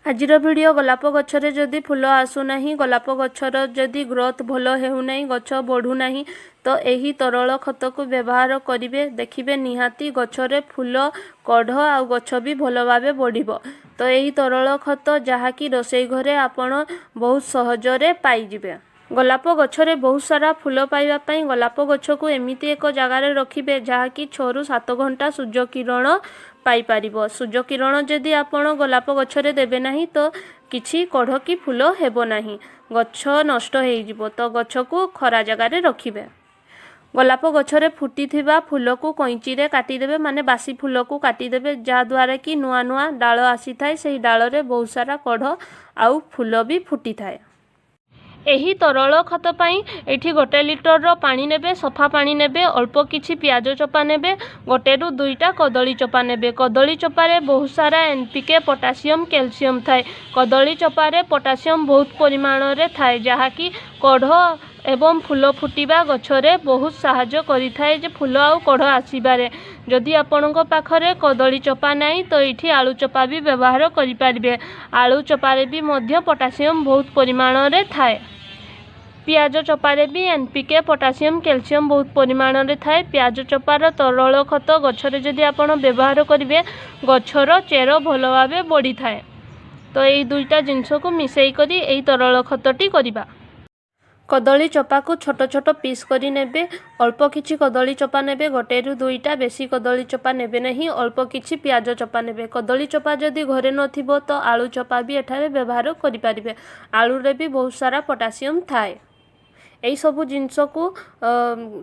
आजिर video गोलाप गछरे जदि फूल आसुना गोलाप गछर जदि growth भल हेउना गछ बढ़ुना तो यही तरल खत को व्यवहार करेंगे देखिए निहाती गछरे फूल कढ़ आ गछ भी भल भाव बढ़ तो यही तरल खत जहाँकि रोसई घरे आपण बहुत सहजरे पाइबे। गोलाप गछरे बहुत सारा फूल पाइबापी गोलाप गछ को एमती एक जगार रखिए जहाँकि 6 ରୁ 7 घंटा सूर्य किरण पाइपर। सूर्य किरण जदि आपण गोलाप गछरे देबे नहीं तो किछि कढ़ कि फूल हेबो नहीं, गछ नष्ट हो तो गछ को खरा जगार रखिए। गोलाप गछरे फुटी थिबा फूल को कैंची रे काटिदेबे माने बासी फूल को काटिदेबे जहाद्वारा कि नुआ नुआ डाल आसी थाए से डाल रे बहुत सारा कढ़ आउ फूल भी फुटी थाए। एही तरल खत पाई एठी 1 लिटर पानी नेबे, सफा पानी नेबे, अल्प किछि प्याज चोपा नेबे, 1 ରୁ 2टा कदली चोपा नेबे। कदली चोपारे बहुत सारा एनपीके पोटासियम कैल्शियम थाए। कदली चोपारे पोटासियम बहुत परिमाण रे थाए जहाँकि कढ़ एवं फूल फुटिबा गछरे बहुत साहाय्य करिथाए जे फूल आउ कढ़ आसीबारे। जदि आपणक पाखरे कदली चोपा नहीं तो ये आलू चोपा भी व्यवहार करिपारिबे। आलू चोपारे भी मध्य पोटासियम बहुत परिमाण रे थाए। प्याज चोपारे भी एनपीके पोटासियम कैल्शियम बहुत परिमाण रे थाए। प्याज चोपार तरल खत गछरे जदि आपण व्यवहार करेंगे गछर चेर भल भाव बढ़ी थाए। तो यही 2टा जिनस को मिसई करी यही तरल खतटी करिबा। कदली चोपा को छोट छोट पीस करी नेबे, अल्प किछि कदली चोपा नेबे, 1 ରୁ 2टा बेसी कदली चोपा नेबे नहीं, अल्प किछि प्याज चोपा नेबे। कदली चोपा जदि घरे नथिबो तो आलू चोपा भी एठारे व्यवहार करि पारिबे। आलू रे भी बहुत सारा पोटासियम थाए। यही सबू जिनस को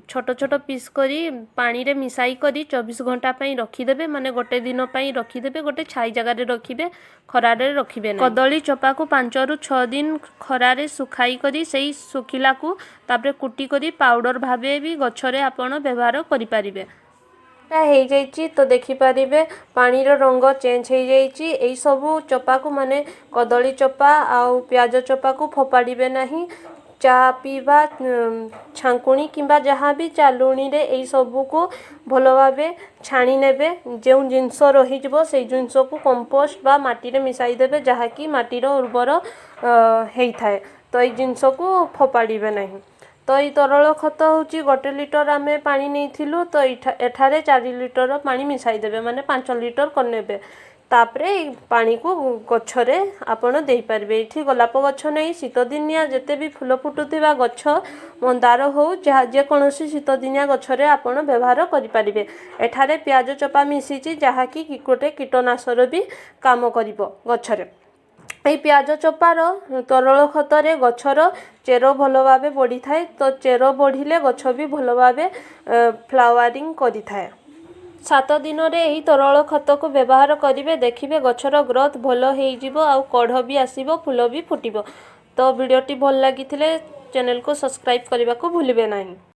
छोट छोट पीस करी पानी रे मिसाई करी 24 घंटा पई रखिदेबे माने 1 दिन पई रखिदेबे। गोटे छाई जगार रखिबे, खरारे रखिबे। कदली चोपा को 5 ରୁ 6 दिन खरारे सुखाई करी सेई सुखिला को तापरे कुटी करी पाउडर भाबे भी गछरे आपण व्यवहार करि पारिबे। हो जाइए तो देखिपारे पानी रंग चेंज हो जाइए। यही सबू चोपा को माने कदली चोपा आउ प्याज चोपा को फोपाड़े नहीं। चा पीवा छांकुणी किंबा जहाँ भी चालुणी रे यही सबू को भल भाव छाणी नेबे। जो जिनस रही से जिनस को कंपोस्ट बा माटी रे मिसाई देबे जहाँकि माटीर उर्वर होता है तो ये जिनस को फोपाड़े नहीं। तो ये तरल खत हूँ 1 लिटर आम पानी नहीं तो एठारे 4 लिटर पानी मिसाई देबे माने 5 लिटर करनेबे। तापरे पानी को गछरे आपण देई पारबे। एठी गोलाप गछ नहीं शीत दिनिया जेते भी फूल फुटुथिबा गछ मंदार हो जे कोनोसी शीत दिनिया गछरे आपण व्यवहार करि पारिबे। एठारे प्याज चोपा मिसिची जहा कि गोटे कीटनाशर भी काम करिवो गछरे। এই प्याज चोपार तरल खतरे गछर चेर भल भाव बढ़ी थाए तो चेर बढ़िले गछ भी भल भाव फ्लावरिंग करि थाए। 7 दिन रे यही तरल खत को व्यवहार करेंगे देखिए गछर ग्रोथ भल हो आउ कढ़ भी आसीबो फूल भी फुटिबो। तो वीडियोटी भल लगी चैनल को सब्सक्राइब करने को भूलिबे नहीं।